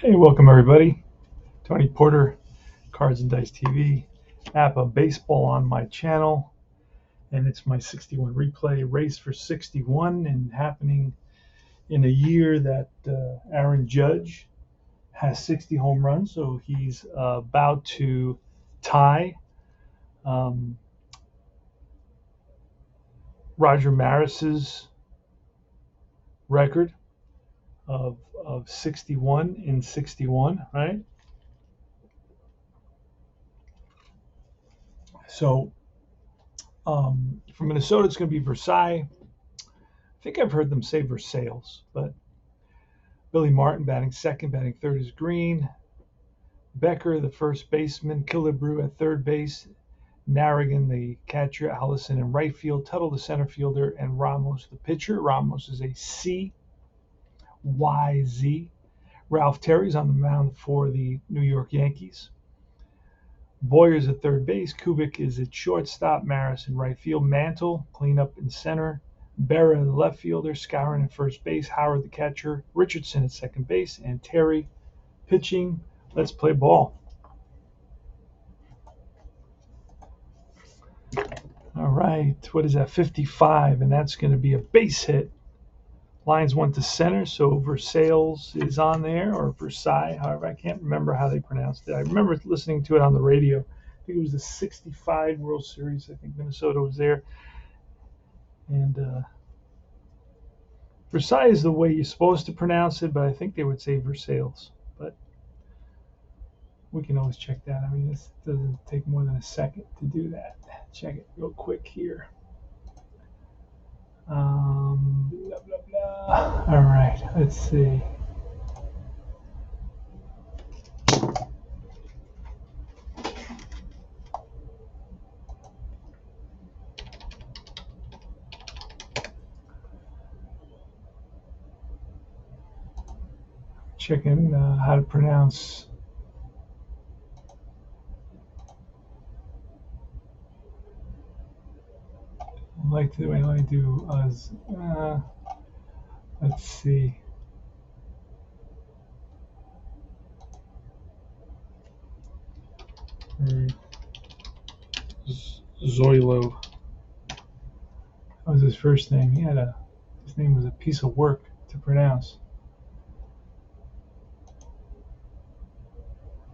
Hey, welcome everybody. Tony Porter, Cards and Dice TV, APBA Baseball on my channel, and it's my 61 replay race for 61, and happening in a year that Aaron Judge has 60 home runs, so he's about to tie um, Roger Maris's record of 61 in 61, right? So from Minnesota, it's going to be Versailles. I think I've heard them say Versailles, but Billy Martin batting second, batting third is Green. Becker, the first baseman, Killebrew at third base, Narrigan, the catcher, Allison in right field, Tuttle, the center fielder, and Ramos, the pitcher. Ramos is a CYZ. Ralph Terry's on the mound for the New York Yankees. Boyer's at third base. Kubik is at shortstop. Maris in right field. Mantle, cleanup in center. Berra, the left fielder. Skowron at first base. Howard, the catcher. Richardson at second base. And Terry pitching. Let's play ball. All right. What is that? 55. And that's going to be a base hit. Lines went to center, so Versailles is on there, or Versailles, however. I can't remember how they pronounced it. I remember listening to it on the radio. I think it was the 65 World Series. I think Minnesota was there. And Versailles is the way you're supposed to pronounce it, but I think they would say Versailles. But we can always check that. I mean, this doesn't take more than a second to do that. Check it real quick here. Blah, blah, blah. All right, let's see. Checking how to pronounce. I like the way I do. Let's see. Zoilo. That was his first name. His name was a piece of work to pronounce.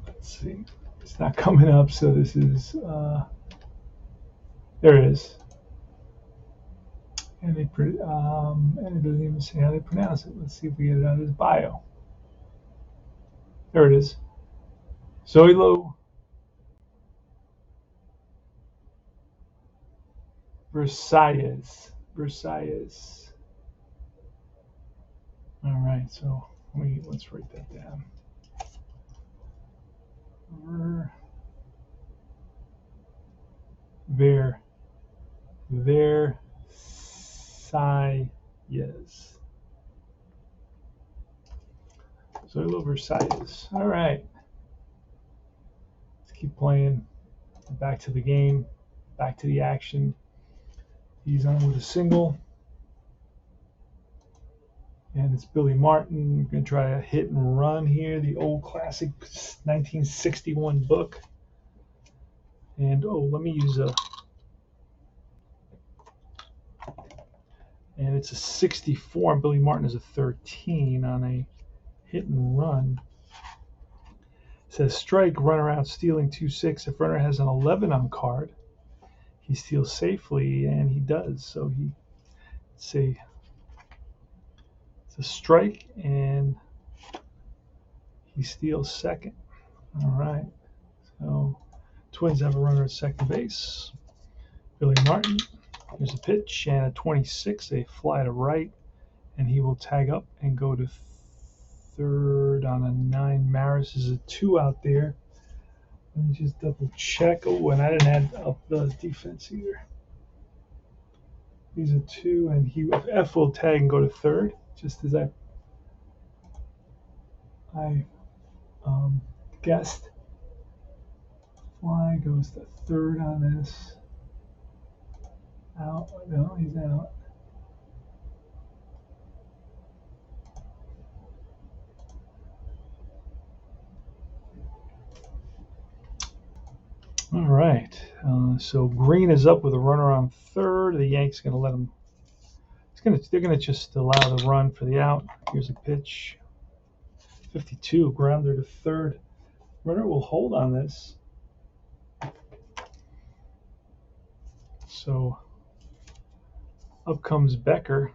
Let's see. It's not coming up, so this is. There it is. And it doesn't even say how they pronounce it. Let's see if we get it out of his bio. There it is. Zoilo Versailles. All right, so let's write that down. Versailles. Zoilo Versailles. All right. Let's keep playing. Back to the game. Back to the action. He's on with a single. And it's Billy Martin. We're going to try a hit and run here. The old classic 1961 book. And, let me use and it's a 64. And Billy Martin is a 13 on a hit and run. It says strike, runner out, stealing 2-6. If runner has an 11 on card, he steals safely, and he does. So let's see. It's a strike, and he steals second. All right. So Twins have a runner at second base. Billy Martin. Here's a pitch, and at 26, they fly to right, and he will tag up and go to third on a 9. Maris is a 2 out there. Let me just double check. Oh, and I didn't add up the defense either. He's a 2, and F will tag and go to third, just as I guessed. Fly goes to third on this. Out. No, he's out. All right. So Green is up with a runner on third. The Yanks going to let him. They're going to just allow the run for the out. Here's a pitch. 52, grounder to third. Runner will hold on this. So up comes Becker.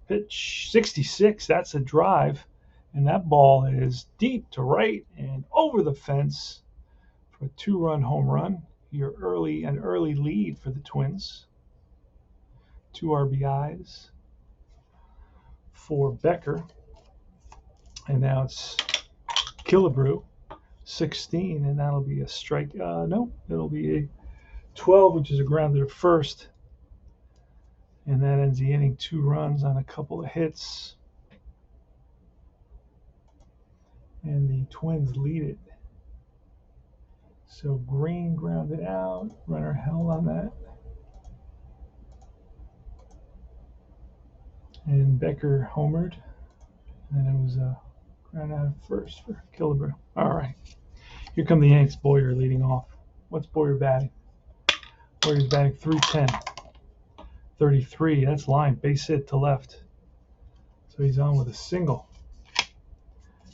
Pitch 66. That's a drive. And that ball is deep to right and over the fence for a 2-run home run. An early lead for the Twins. 2 RBIs for Becker. And now it's Killebrew, 16, and that'll be a strike. No, it'll be a 12, which is a grounder to first. And that ends the inning. 2 runs on a couple of hits. And the Twins lead it. So Green grounded out. Runner held on that. And Becker homered. And it was a ground out first for Killebrew. All right. Here come the Yanks. Boyer leading off. What's Boyer batting? Boyer's batting 310. 33. That's line. Base hit to left. So he's on with a single.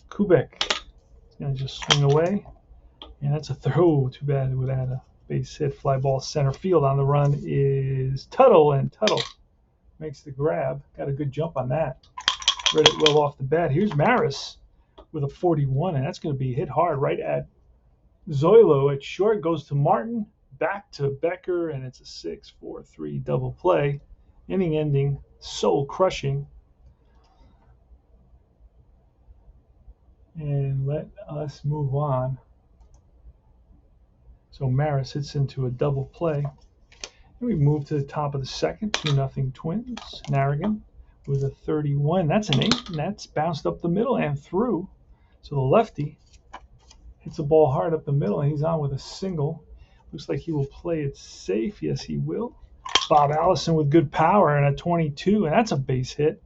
Kubek is going to just swing away. And that's a throw. Too bad it would add a base hit. Fly ball center field. On the run is Tuttle. And Tuttle makes the grab. Got a good jump on that. Read it well off the bat. Here's Maris with a 41. And that's going to be hit hard right at Zoilo at short. Goes to Martin. Back to Becker, and it's a 6-4-3 double play. Inning ending, soul crushing. And let us move on. So Maris hits into a double play. And we move to the top of the second, 2-0 Twins. Narrigan with a 31. That's an 8, and that's bounced up the middle and through. So the lefty hits the ball hard up the middle, and he's on with a single. Looks like he will play it safe. Yes, he will. Bob Allison with good power and a 22, and that's a base hit.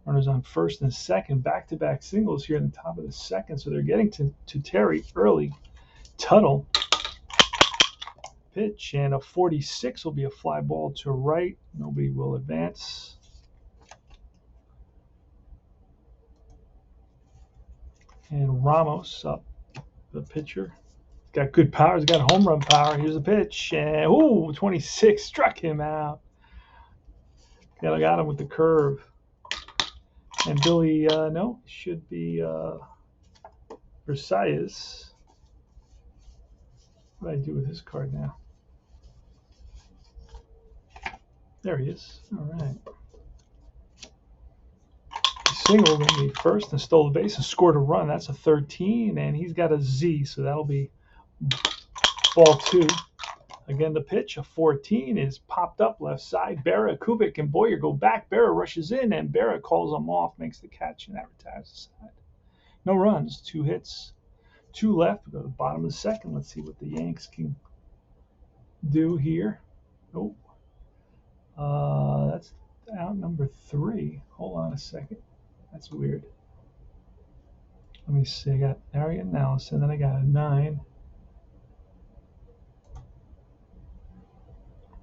Runners on first and second. Back-to-back singles here in the top of the second, so they're getting to Terry early. Tuttle. Pitch, and a 46 will be a fly ball to right. Nobody will advance. And Ramos up, the pitcher. Got good power. He's got home run power. Here's a pitch. And, 26 struck him out. Got him with the curve. And Billy, no, should be Versailles. What do I do with his card now? There he is. All right. He singled in the first and stole the base and scored a run. That's a 13, and he's got a Z, so that'll be ball 2. Again, the pitch, a 14, is popped up left side. Berra, Kubik, and Boyer go back. Berra rushes in, and Berra calls him off, makes the catch, and that retires the side. No runs, 2 hits, 2 left. We go to the bottom of the second. Let's see what the Yanks can do here. Oh, that's out number 3. Hold on a second. That's weird. Let me see. I got Arian Nelson, then I got a 9.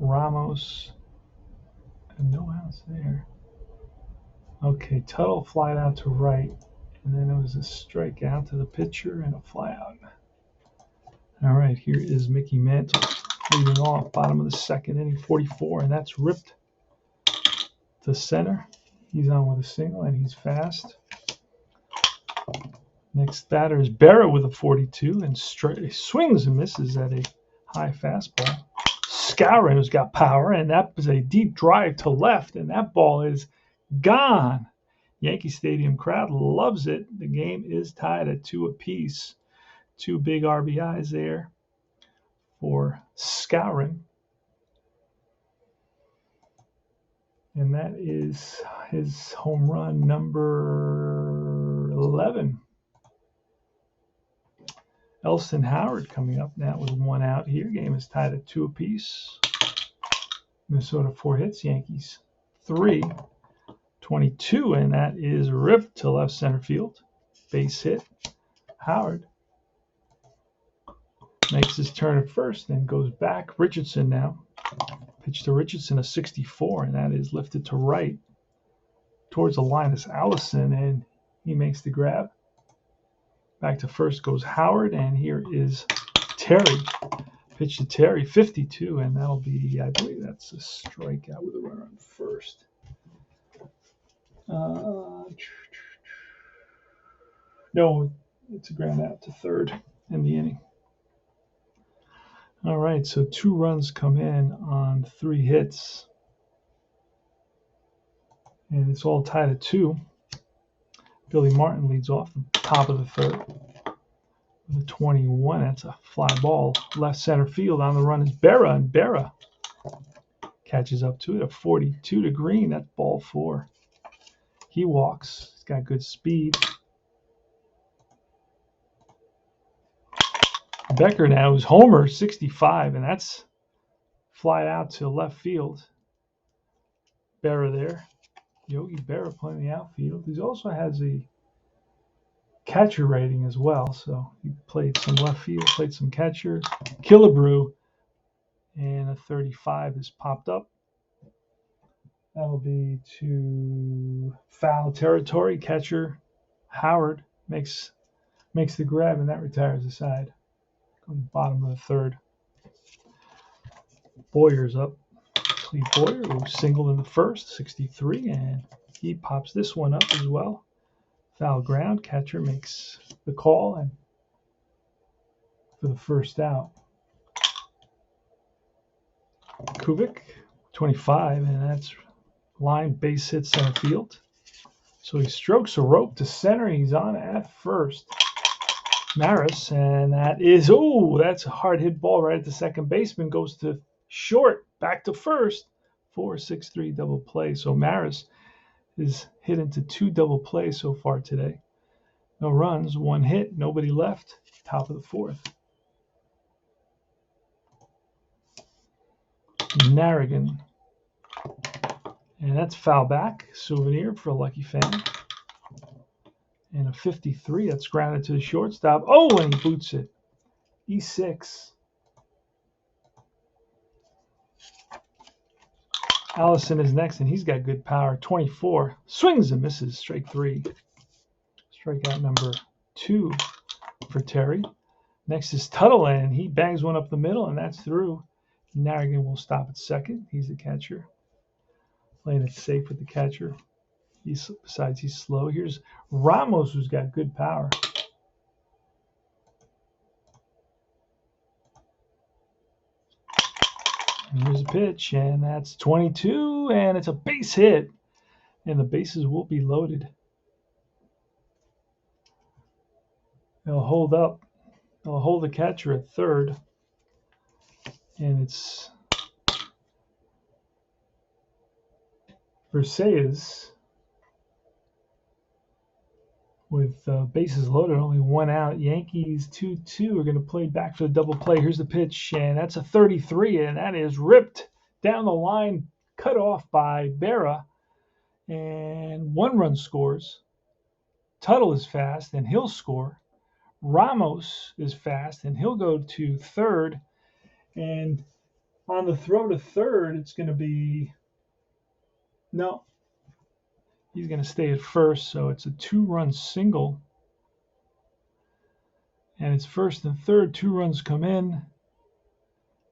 Ramos, and no outs there. Okay, Tuttle flied out to right, and then it was a strike out to the pitcher and a fly out. All right, here is Mickey Mantle leading off, bottom of the second inning, 44, and that's ripped to center. He's on with a single, and he's fast. Next batter is Berra with a 42, and swings and misses at a high fastball. Skowron, who's got power, and that was a deep drive to left, and that ball is gone. Yankee Stadium crowd loves it. The game is tied at 2 apiece. 2 big RBIs there for Skowron. And that is his home run number 11. Elston Howard coming up now with 1 out here. Game is tied at 2 apiece. Minnesota 4 hits, Yankees 3. 22, and that is ripped to left center field. Base hit. Howard makes his turn at first and goes back. Richardson now. Pitch to Richardson, a 64, and that is lifted to right towards the Linus Allison, and he makes the grab. Back to first goes Howard, and here is Terry. Pitch to Terry, 52, and that'll be, I believe that's a strikeout with a runner on first. No, it's a ground out to third in the inning. All right, so 2 runs come in on 3 hits. And it's all tied at 2. Billy Martin leads off the top of the third. With a 21, that's a fly ball. Left center field. On the run is Berra, and Berra catches up to it. A 42 to Green. That's ball 4. He walks. He's got good speed. Becker now is homer, 65, and that's fly out to left field. Berra there. Yogi Berra playing the outfield. He also has a catcher rating as well, so he played some left field, played some catcher. Killebrew, and a 35 is popped up. That'll be to foul territory. Catcher Howard makes the grab, and that retires the side. Go to the bottom of the third. Boyer's up. Cleve Boyer, who singled in the first, 63, and he pops this one up as well. Foul ground. Catcher makes the call and for the first out. Kubik, 25, and that's line base hit center field. So he strokes a rope to center. He's on at first. Maris, and that is, that's a hard hit ball right at the second baseman. Goes to short, back to first. 4-6-3 double play. So Maris is hit into 2 double plays so far today. No runs, 1 hit, nobody left. Top of the 4th. Narrigan. And that's foul back. Souvenir for a lucky fan. And a 53. That's grounded to the shortstop. And he boots it. E6. Allison is next, and he's got good power. 24. Swings and misses. Strike 3. Strikeout number 2 for Terry. Next is Tuttle, and he bangs one up the middle, and that's through. Narrigan will stop at second. He's the catcher. Playing it safe with the catcher. Besides, he's slow. Here's Ramos, who's got good power. And here's a pitch, and that's 22, and it's a base hit. And the bases will be loaded. They'll hold up. They'll hold the catcher at third. And it's Versailles with bases loaded, only 1 out. Yankees 2-2 are going to play back for the double play. Here's the pitch, and that's a 33, and that is ripped down the line, cut off by Berra, and 1 run scores. Tuttle is fast, and he'll score. Ramos is fast, and he'll go to third. And on the throw to third, it's going to be no. He's going to stay at first, so it's a 2-run single. And it's first and third. 2 runs come in,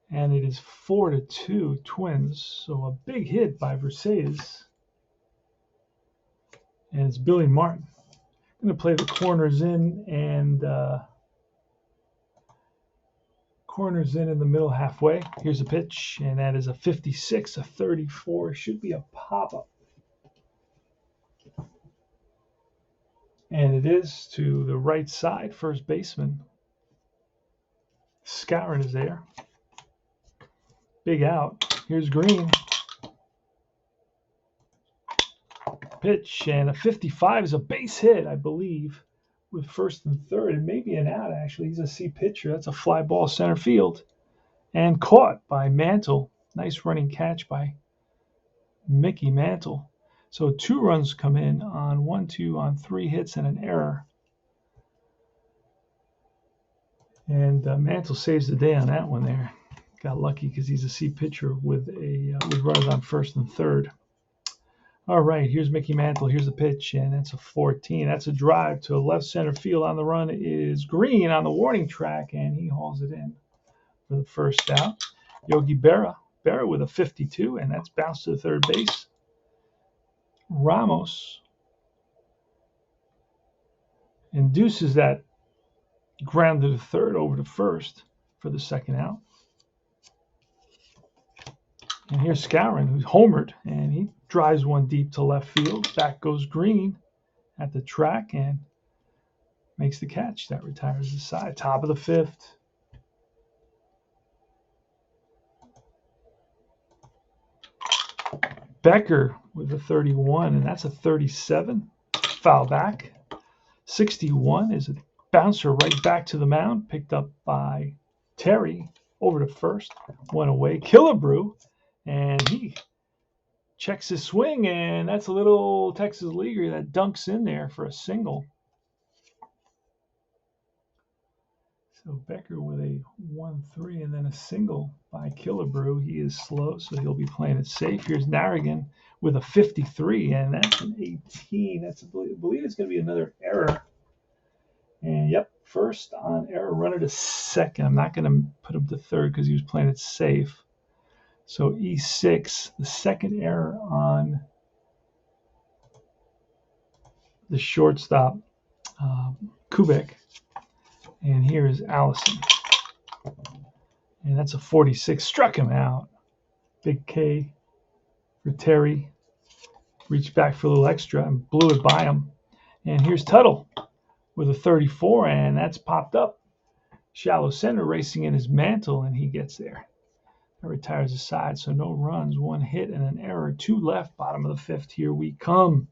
and it is 4-2 Twins. So a big hit by Versailles. And it's Billy Martin. Going to play the corners in, and corners in the middle halfway. Here's a pitch, and that is a 56, a 34. Should be a pop-up. And it is to the right side, first baseman. Skowron is there. Big out. Here's Green. Pitch, and a 55 is a base hit, I believe, with first and third. It may be an out, actually. He's a C pitcher. That's a fly ball center field. And caught by Mantle. Nice running catch by Mickey Mantle. So 2 runs come in on 1-2 on 3 hits and an error. And Mantle saves the day on that one there. Got lucky because he's a C pitcher with runners on first and third. All right, here's Mickey Mantle. Here's the pitch, and that's a 14. That's a drive to left center field. On the run is Green on the warning track, and he hauls it in for the first out. Yogi Berra with a 52, and that's bounced to the third base. Ramos induces that ground to the third over to first for the second out. And here's Skowron, who's homered, and he drives one deep to left field. Back goes Green at the track and makes the catch. That retires the side. Top of the fifth. Becker with a 31, and that's a 37. Foul back. 61 is a bouncer right back to the mound, picked up by Terry over to first. One away. Killebrew, and he checks his swing, and that's a little Texas leaguer that dunks in there for a single. So Becker with a 1-3 and then a single by Killebrew. He is slow, so he'll be playing it safe. Here's Narrigan with a 53, and that's an 18. I believe it's going to be another error. And yep, first on error, runner to second. I'm not going to put him to third because he was playing it safe. So E6, the second error on the shortstop, Kubek. And here is Allison. And that's a 46. Struck him out. Big K for Terry. Reached back for a little extra and blew it by him. And here's Tuttle with a 34, and that's popped up. Shallow center racing in his Mantle, and he gets there. That retires the side, so no runs, one hit, and an error. Two left, bottom of the fifth. Here we come.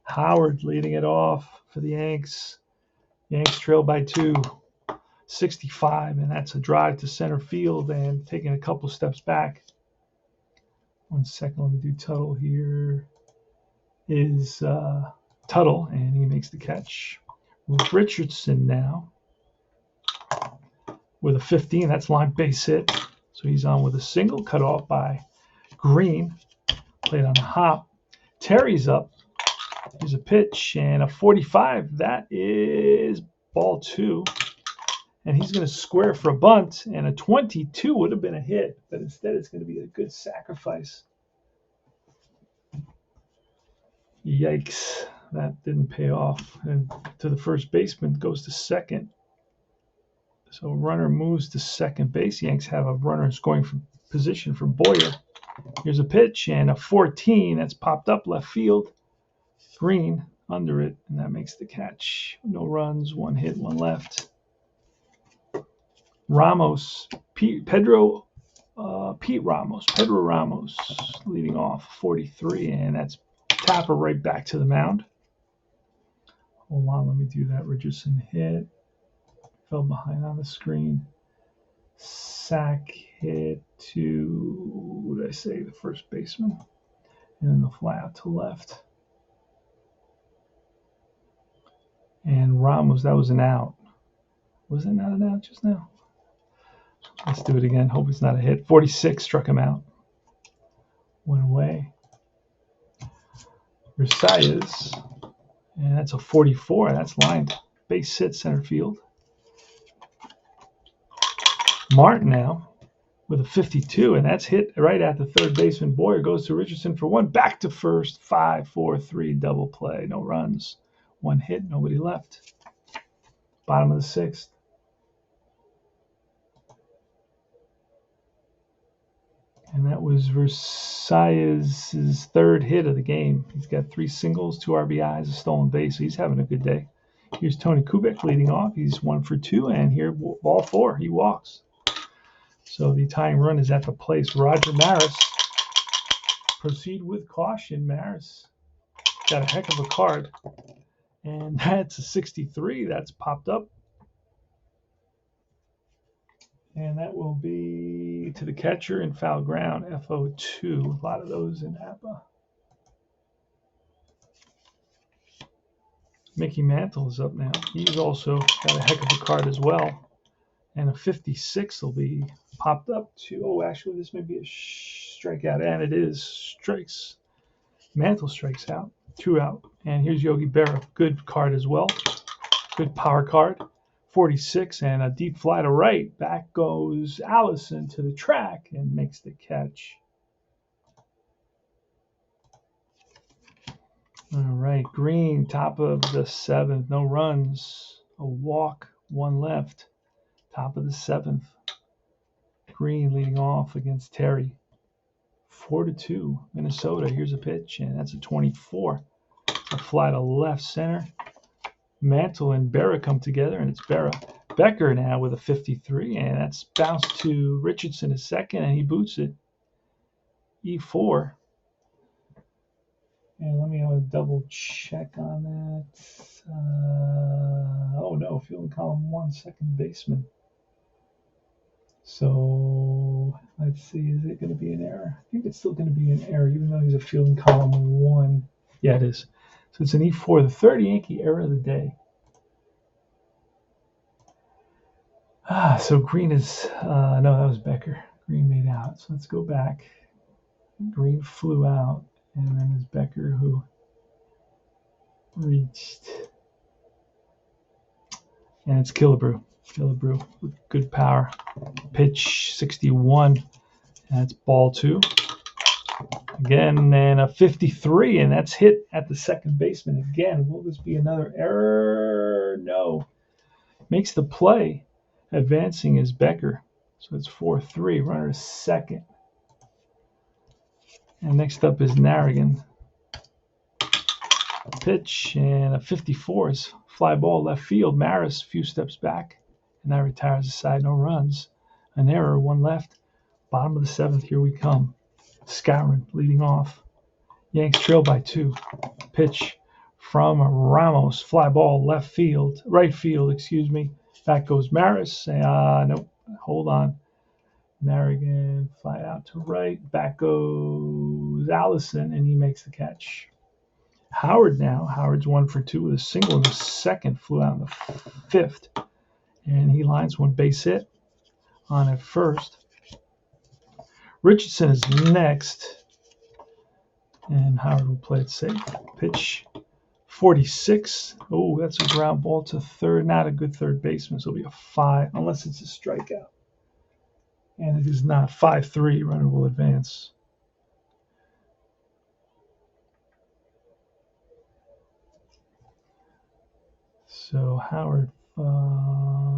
Howard leading it off for the Yanks. Yanks trail by 2, 65, and that's a drive to center field and taking a couple steps back. 1 second, let me do Tuttle. Here is Tuttle, and he makes the catch. Richardson now with a 15. That's line base hit. So he's on with a single, cut off by Green. Played on the hop. Terry's up. Here's a pitch and a 45. That is ball 2. And he's going to square for a bunt. And a 22 would have been a hit. But instead it's going to be a good sacrifice. Yikes. That didn't pay off. And to the first baseman, goes to second. So runner moves to second base. Yanks have a runner scoring from position from Boyer. Here's a pitch and a 14. That's popped up left field. Green under it, and that makes the catch. No runs, one hit, one left. Ramos, Pedro Ramos leading off 43, and that's Tapper right back to the mound. Hold on, let me do that. Richardson hit. Fell behind on the screen. Sack hit to, what did I say, the first baseman. And then the fly out to left. And Ramos, that was an out. Was it not an out just now? Let's do it again. Hope it's not a hit. 46 struck him out. Went away. Versailles. And that's a 44. That's lined. Base hit center field. Martin now with a 52, and that's hit right at the third baseman. Boyer goes to Richardson for one. Back to first. 5-4-3 double play. No runs. One hit. Nobody left. Bottom of the sixth. And that was Versailles' third hit of the game. He's got 3 singles, 2 RBIs, a stolen base. So he's having a good day. Here's Tony Kubek leading off. He's 1 for 2, and here ball 4. He walks. So the tying run is at the place. Roger Maris. Proceed with caution. Maris got a heck of a card. And that's a 63. That's popped up. And that will be to the catcher in foul ground, FO2. A lot of those in APBA. Mickey Mantle is up now. He's also got a heck of a card as well. And a 56 will be popped up to, oh, actually, this may be a strikeout, and it is strikes. Mantle strikes out, 2 out. And here's Yogi Berra, good card as well. Good power card, 46, and a deep fly to right. Back goes Allison to the track and makes the catch. All right, Green, top of the 7th, no runs, a walk, 1 left. Top of the 7th. Green leading off against Terry. 4-2, Minnesota. Here's a pitch, and that's a 24. A fly to left center. Mantle and Berra come together, and it's Berra. Becker now with a 53, and that's bounced to Richardson at second, and he boots it. E4. And let me have a double check on that. Oh no, fielding column 1, second baseman. So let's see, is it going to be an error? I think it's still going to be an error, even though he's a fielding column 1. Yeah, it is. So it's an E4, the third Yankee error of the day. So Green is, no, that was Becker. Green made out. So let's go back. Green flew out, and then it's Becker who reached. And it's Killebrew. Killebrew with good power. Pitch 61. And that's ball 2. Again, and a 53, and that's hit at the second baseman again. Will this be another error? No. Makes the play. Advancing is Becker. So it's 4-3. Runner is second. And next up is Narrigan. Pitch, and a 54 is fly ball left field. Maris a few steps back, and that retires the side. No runs. An error, 1 left. Bottom of the 7th, here we come. Skowron leading off. Yanks trail by 2. Pitch from Ramos. Fly ball left field. Right field, excuse me. Back goes Maris. Nope. Hold on. Narrigan fly out to right. Back goes Allison, and he makes the catch. Howard now. Howard's 1 for 2 with a single in the second. Flew out in the 5th. And he lines 1 base hit on at first. Richardson is next. And Howard will play it safe. Pitch 46. Oh, that's a ground ball to third. Not a good third baseman. So it'll be a 5, unless it's a strikeout. And it is not. 5-3. Runner will advance. So Howard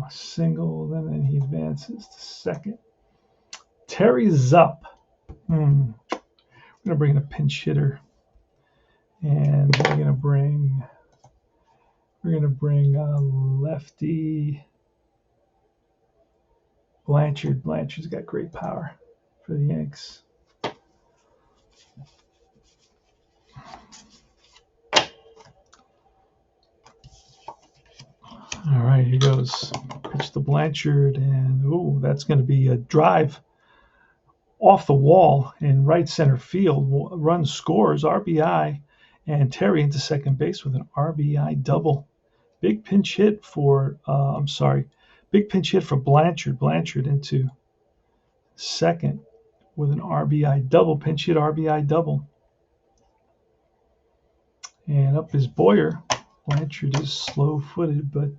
single, and then he advances to second. Terry's up. We're going to bring in a pinch hitter. And we're going to bring lefty Blanchard. Blanchard's got great power for the Yanks. All right, here goes. Pitch to Blanchard, and that's going to be a drive off the wall in right center field. Run scores, RBI, and Terry into second base with an RBI double. Big pinch hit for Blanchard. Blanchard into second with an RBI double. Pinch hit, RBI double. And up is Boyer. Blanchard is slow-footed, but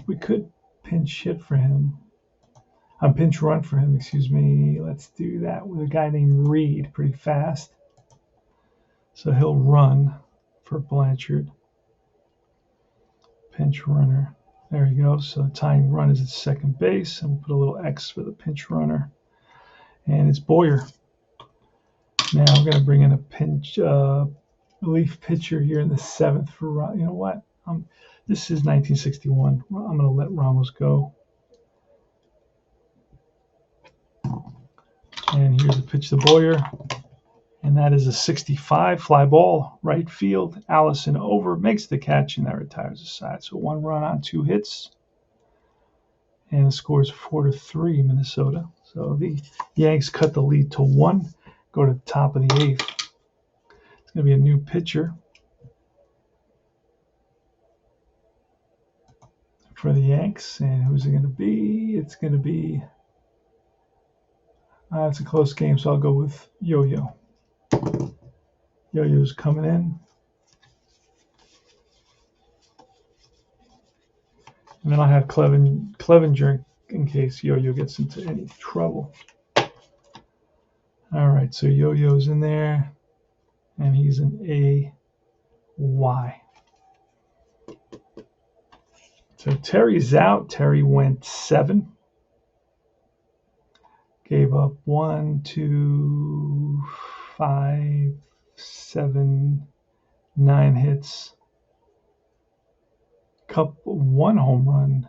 we could pinch hit for him. Pinch run for him, excuse me. Let's do that with a guy named Reed, pretty fast. So he'll run for Blanchard. Pinch runner. There you go. So the tying run is at second base, and we'll put a little X for the pinch runner. And it's Boyer. Now we're going to bring in a pinch relief pitcher here in the 7th for, you know what? This is 1961. I'm going to let Ramos go. And here's a pitch to Boyer. And that is a 65 fly ball, right field. Allison over, makes the catch, and that retires the side. So 1 run on 2 hits. And the score is 4-3, Minnesota. So the Yanks cut the lead to 1, go to the top of the 8th. It's going to be a new pitcher. for the Yanks. And who's it going to be? It's going to be, it's a close game, so I'll go with Yo-Yo. Yo-Yo's coming in. And then I'll have Clevenger in case Yo-Yo gets into any trouble. All right, so Yo-Yo's in there, and he's an A-Y. So Terry's out. Terry went 7. Gave up 1, 2, 5, 7, 9 hits. One home run.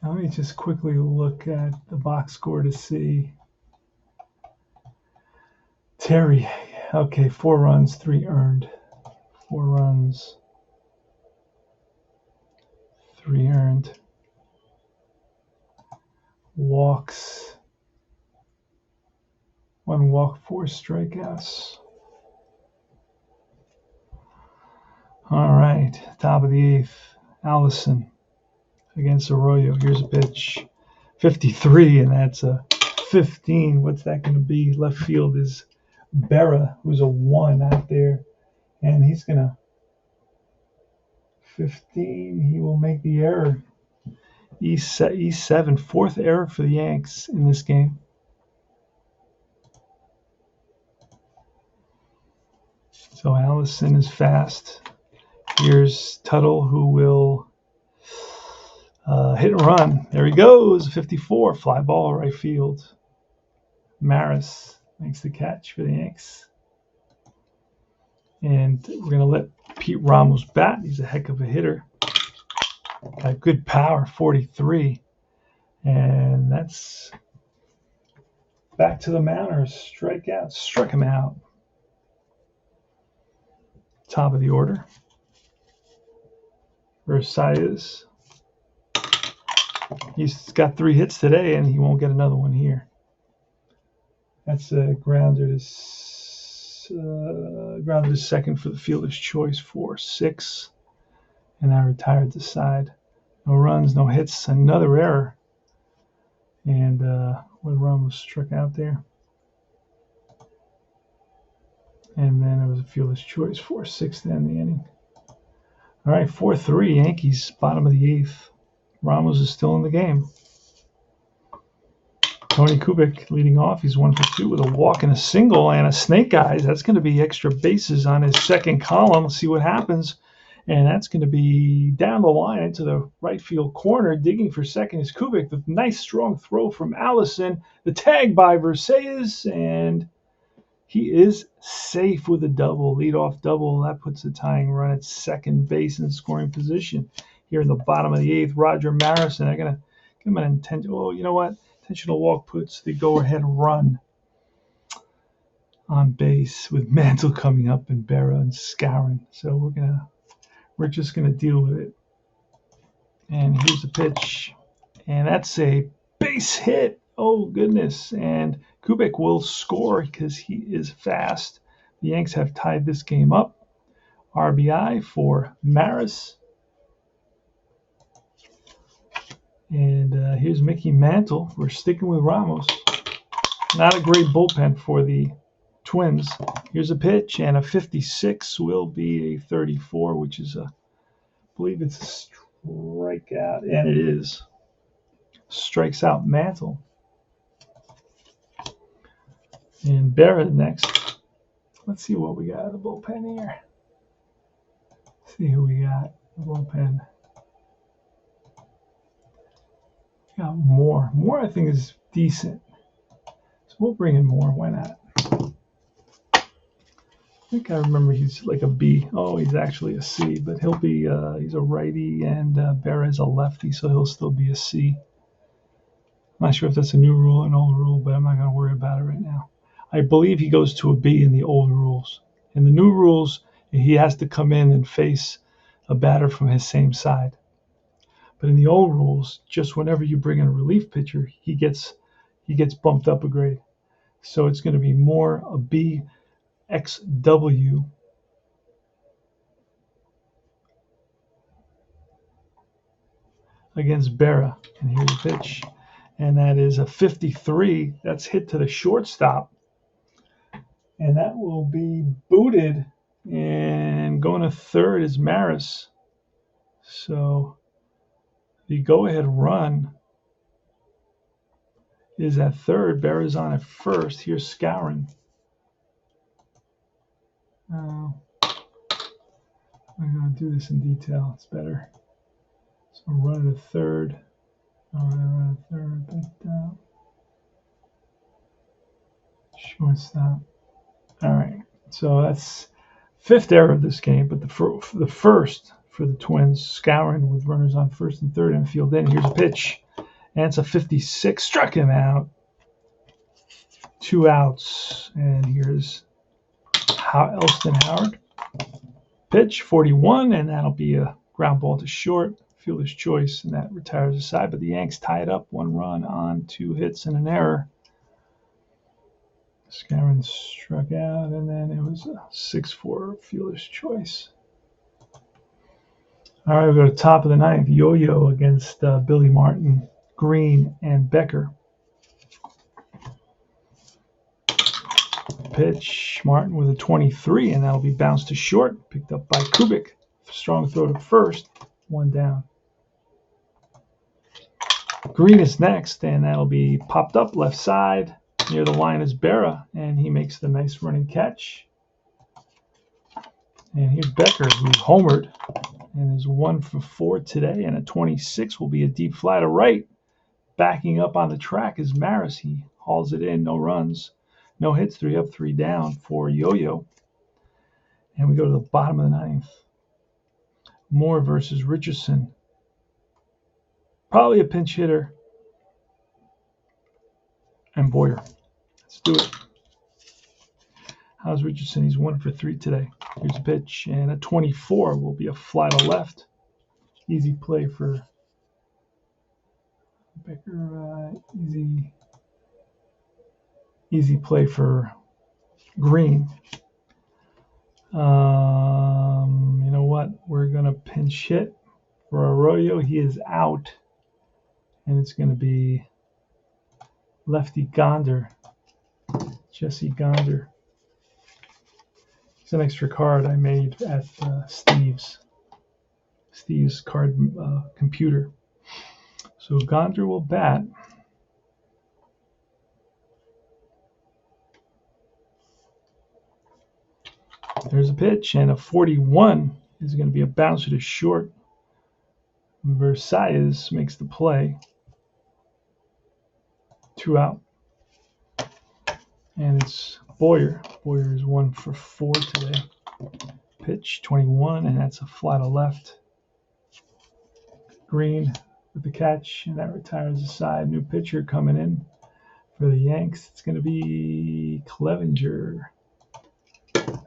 Let me just quickly look at the box score to see. Terry, okay, 4 runs, 3 earned. 4 runs, 3 earned. Walks, 1 walk, 4 strikeouts. All right, top of the 8th, Allison against Arroyo. Here's a pitch, 53, and that's a 15. What's that going to be? Left field is Berra, who's a 1 out there, and he's going to 15. He will make the error. E7, 4th error for the Yanks in this game. So Allison is fast. Here's Tuttle, who will hit and run. There he goes, 54, fly ball right field. Maris makes the catch for the Yanks. And we're going to let Pete Ramos bat. He's a heck of a hitter. Got good power, 43. And that's back to the Mounders. Strikeout, struck him out. Top of the order. Versailles. He's got 3 hits today, and he won't get another one here. That's a grounder to second for the fielder's choice for 6. And I retired the side. No runs, no hits, another error. And one run was struck out there. And then it was a fielder's choice for 6 to end the inning. All right, 4-3 Yankees, bottom of the 8th. Ramos is still in the game. Tony Kubek leading off. He's 1 for 2 with a walk and a single and a snake eyes. That's going to be extra bases on his second column. Let's see what happens. And that's going to be down the line into the right field corner. Digging for second is Kubek. The nice strong throw from Allison. The tag by Versailles, and he is safe with a double, leadoff double. That puts the tying run at second base in scoring position. Here in the bottom of the 8th, Roger Maris, and they're going to give him an intentional. Oh, you know what? Intentional walk puts the go-ahead run on base with Mantle coming up and Berra and Scarron. So we're just gonna deal with it. And here's the pitch, and that's a base hit. Oh goodness! And Kubek will score because he is fast. The Yanks have tied this game up. RBI for Maris. And here's Mickey Mantle. We're sticking with Ramos. Not a great bullpen for the Twins. Here's a pitch, and a 56 will be a 34, which is I believe it's a strikeout, and it is. Strikes out Mantle. And Berra next. Let's see what we got in the bullpen here. See who we got in the bullpen. Got Moore. Moore, I think, is decent. So we'll bring in Moore. Why not? I think I remember he's like a B. Oh, he's actually a C, but he'll be, he's a righty, and Berra is a lefty, so he'll still be a C. I'm not sure if that's a new rule or an old rule, but I'm not going to worry about it right now. I believe he goes to a B in the old rules. In the new rules, he has to come in and face a batter from his same side. But in the old rules, just whenever you bring in a relief pitcher, he gets bumped up a grade. So it's going to be more a B XW against Berra. And here's a pitch. And that is a 53. That's hit to the shortstop. And that will be booted. And going to third is Maris. So the go-ahead run is at third. Berra's on at first. Here's Scourin. I'm going to do this in detail. It's better. So run it at third. All right, run it at third. But, shortstop. All right. So that's fifth error of this game. But the first for the Twins, Scourin with runners on first and third, infield in. Here's a pitch. And it's a 56. Struck him out. 2 outs. And here's Elston Howard. Pitch, 41, and that'll be a ground ball to short. Fielder's choice, and that retires the side. But the Yanks tie it up 1 run on 2 hits and an error. Scourin struck out, and then it was a 6-4 fielder's choice. All right, we go to top of the 9th. Yo-Yo against Billy Martin, Green, and Becker. Pitch, Martin with a 23, and that'll be bounced to short. Picked up by Kubik. Strong throw to first. 1 down. Green is next, and that'll be popped up left side. Near the line is Berra, and he makes the nice running catch. And here's Becker, who's homered, and is 1 for 4 today, and a 26 will be a deep fly to right. Backing up on the track is Maris. He hauls it in, no runs. No hits, 3 up, 3 down for Yo-Yo. And we go to the bottom of the 9th. Moore versus Richardson. Probably a pinch hitter. And Boyer. Let's do it. How's Richardson? He's 1 for 3 today. Here's a pitch. And a 24 will be a fly to left. Easy play for Becker. Easy play for Green. You know what? We're going to pinch hit for Arroyo. He is out. And it's going to be lefty Gonder. Jesse Gonder. It's an extra card I made at Steve's card computer. So Gonder will bat. There's a pitch, and a 41 is going to be a bouncer to short. Versailles makes the play. 2 out. And it's Boyer. Boyer is 1 for 4 today. Pitch, 21, and that's a fly to left. Green with the catch, and that retires the side. New pitcher coming in for the Yanks. It's going to be Clevenger.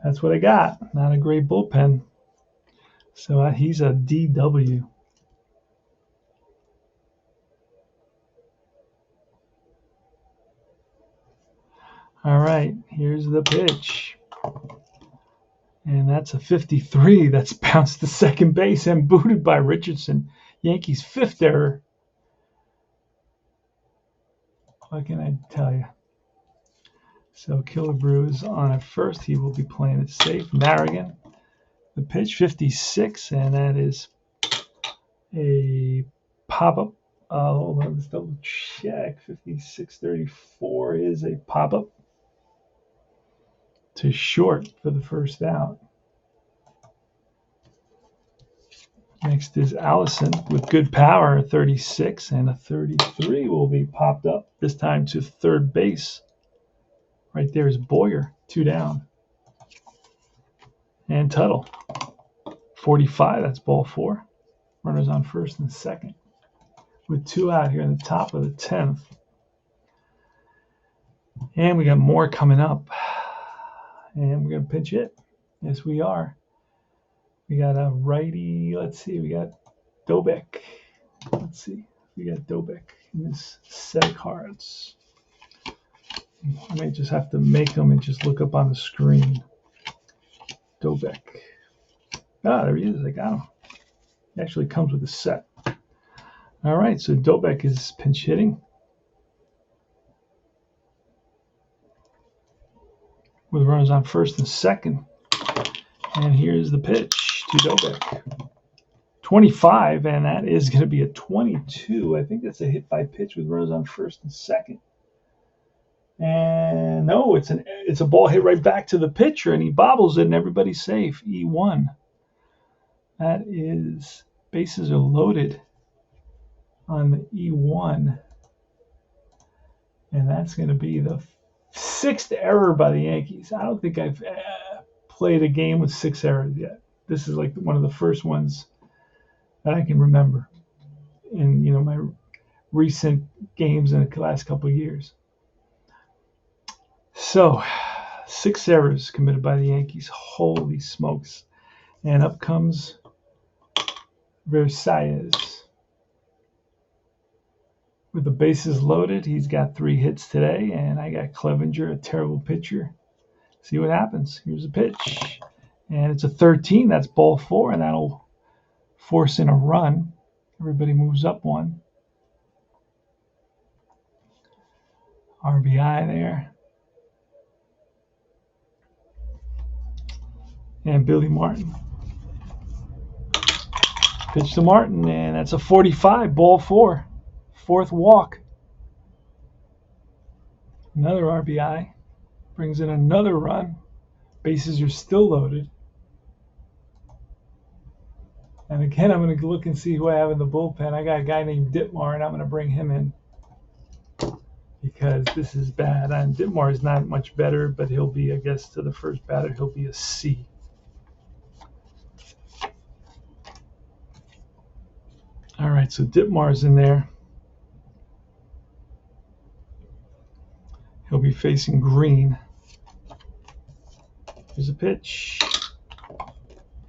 That's what I got. Not a great bullpen. So he's a DW. All right, here's the pitch. And that's a 53. That's bounced to second base and booted by Richardson. Yankees' 5th error. What can I tell you? So Killebrew is on at first. He will be playing it safe. Marigan, the pitch, 56, and that is a pop-up. Hold on, let's double check. 56-34 is a pop-up to short for the first out. Next is Allison with good power, 36, and a 33 will be popped up, this time to third base. Right there is Boyer, 2 down. And Tuttle, 45, that's ball 4. Runners on first and second. With 2 out here in the top of the 10th. And we got more coming up. And we're going to pinch hit. Yes, we are. We got a righty. Let's see. We got Dobek. Let's see. We got Dobek in this set of cards. I may just have to make them and just look up on the screen. Dobek. Ah, there he is. I got him. He actually comes with a set. All All right, so Dobek is pinch hitting with runners on first and second. And here's the pitch to Dobek. 25, and that is going to be a 22. I think that's a hit by pitch with runners on first and second. And no, it's a ball hit right back to the pitcher, and he bobbles it, and everybody's safe. E1. That is, bases are loaded on the E1. And that's going to be the 6th error by the Yankees. I don't think I've played a game with 6 errors yet. This is like one of the first ones that I can remember in my recent games in the last couple of years. So, 6 errors committed by the Yankees. Holy smokes. And up comes Versailles. With the bases loaded, he's got 3 hits today, and I got Clevenger, a terrible pitcher. See what happens. Here's a pitch. And it's a 13. That's ball 4, and that'll force in a run. Everybody moves up 1. RBI there. And Billy Martin. Pitch to Martin, and that's a 45, ball 4. 4th walk. Another RBI. Brings in another run. Bases are still loaded. And again, I'm going to look and see who I have in the bullpen. I got a guy named Ditmar, and I'm going to bring him in because this is bad. And Ditmar is not much better, but he'll be, I guess, to the first batter, he'll be a C. All right, so Ditmar's in there. He'll be facing Green. Here's a pitch.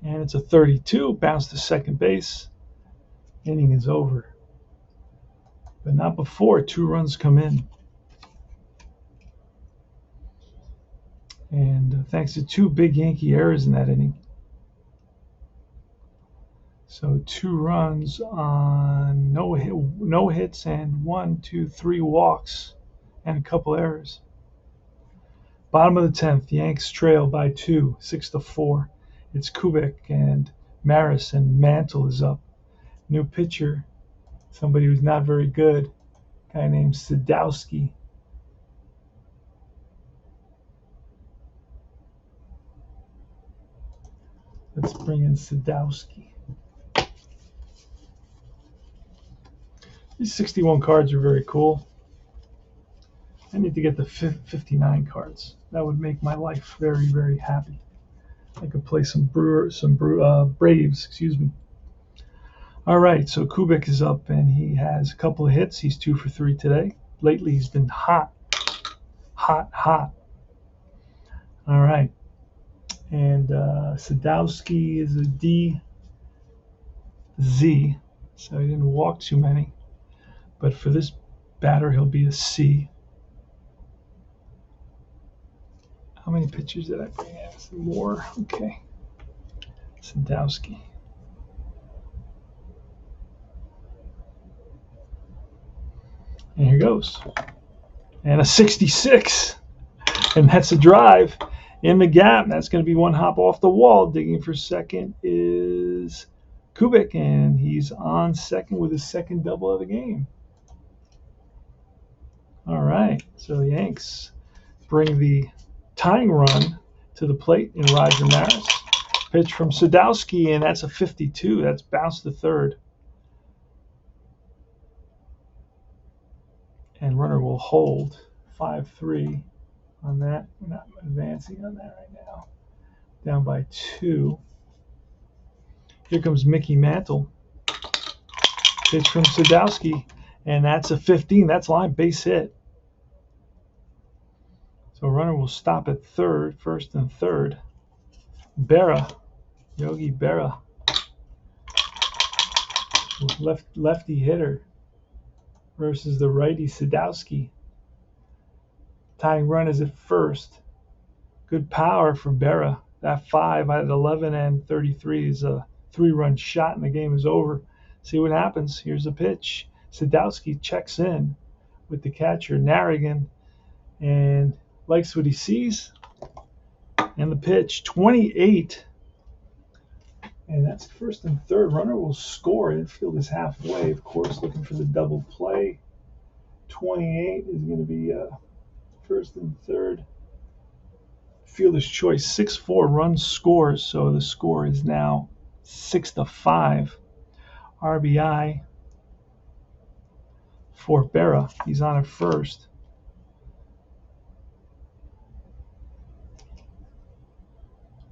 And it's a 32. Bounce to second base. Inning is over. But not before 2 runs come in. And thanks to 2 big Yankee errors in that inning. So 2 runs on no hits and 1, 2, 3 walks and a couple errors. Bottom of the 10th, the Yanks trail by 2, 6-4. It's Kubek and Maris, and Mantle is up. New pitcher, somebody who's not very good, a guy named Sadowski. Let's bring in Sadowski. These 61 cards are very cool. I need to get the 59 cards. That would make my life very, very happy. I could play some Braves, excuse me. All right, so Kubek is up, and he has a couple of hits. He's 2 for 3 today. Lately, he's been hot. All right. And Sadowski is a DZ, so he didn't walk too many. But for this batter, he'll be a C. How many pitchers did I bring in? More. Okay. Sadowski. And here goes. And a 66. And that's a drive in the gap. That's going to be 1 hop off the wall. Digging for second is Kubek, and he's on second with his second double of the game. All right. So the Yanks bring the tying run to the plate in Roger Maris. Pitch from Sadowski, and that's a 52. That's bounced to third. And runner will hold 5-3 on that. We're not advancing on that right now. Down by 2. Here comes Mickey Mantle. Pitch from Sadowski, and that's a 15. That's line base hit. So runner will stop at third, first and third. Berra, Yogi Berra, lefty hitter versus the righty Sadowski. Tying run is at first. Good power for Berra. That 5 at 11 and 33 is a 3-run shot, and the game is over. See what happens. Here's the pitch. Sadowski checks in with the catcher, Narrigan, and likes what he sees. And the pitch, 28. And that's first and third. Runner will score. Infield is halfway, of course, looking for the double play. 28 is going to be first and third. Fielder's choice, 6-4 run scores, so the score is now 6-5. RBI for Berra. He's on at first.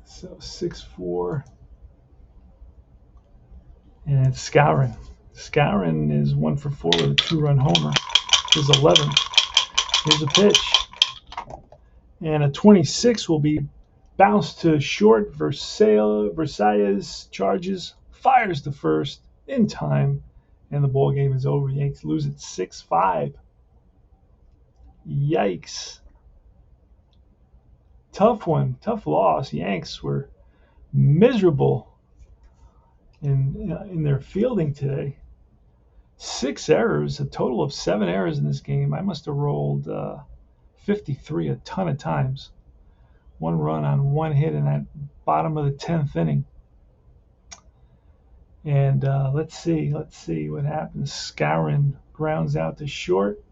So 6-4. And it's Skowron. Skowron is 1 for 4 with a 2-run homer. His 11th. Here's a pitch. And a 26 will be bounced to short. Versailles charges, fires to first in time, and the ball game is over. Yankees lose it 6-5. Yikes. Tough one, tough loss. Yanks were miserable in their fielding today. 6 errors, a total of 7 errors in this game. I must have rolled 53 a ton of times. 1 run on 1 hit in that bottom of the 10th inning. And let's see what happens. Skowron grounds out to short.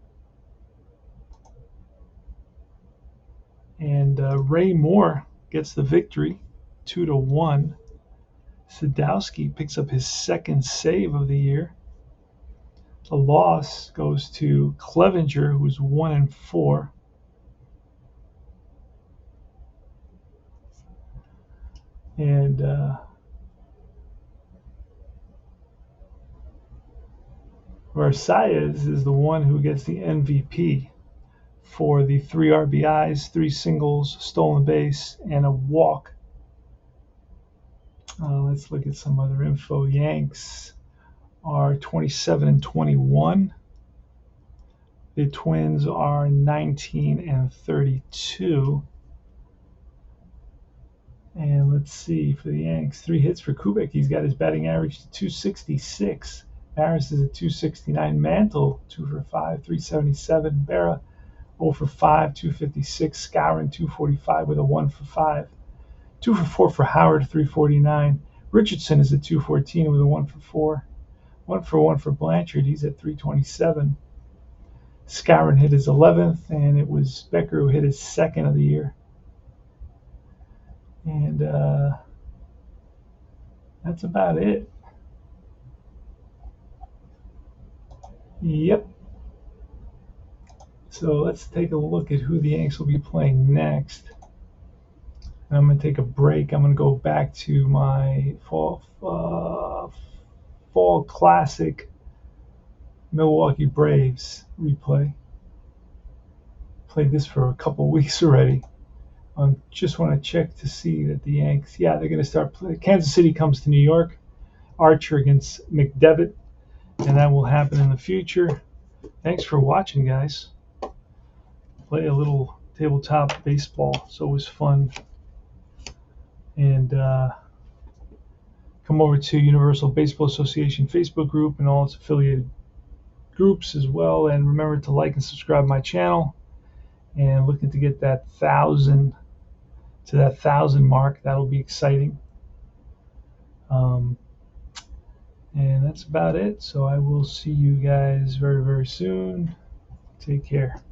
And Ray Moore gets the victory, 2-1. Sadowski picks up his 2nd save of the year. The loss goes to Clevenger, who's 1-4. And Versailles is the one who gets the MVP for the 3 RBIs, 3 singles, stolen base, and a walk. Let's look at some other info. Yanks are 27-21. The Twins are 19-32. And let's see, for the Yanks, 3 hits for Kubek. He's got his batting average to 266. Maris is at 269. Mantle, 2 for 5, 377. Berra, 0 for 5, 256. Skowron, 245 with a 1 for 5. 2 for 4 for Howard, 349. Richardson is at 214 with a 1 for 4. 1 for 1 for Blanchard. He's at 327. Skowron hit his 11th, and it was Becker who hit his 2nd of the year. And that's about it. Yep. So let's take a look at who the Yanks will be playing next. I'm going to take a break. I'm going to go back to my fall classic Milwaukee Braves replay. Played this for a couple weeks already. Just want to check to see that the Yanks, they're going to start playing. Kansas City comes to New York. Archer against McDevitt, and that will happen in the future. Thanks for watching, guys. Play a little tabletop baseball. It's always fun. And come over to Universal Baseball Association Facebook group and all its affiliated groups as well. And remember to like and subscribe my channel. And looking to get that 1,000 mark. That'll be exciting. And that's about it. So I will see you guys very, very soon. Take care.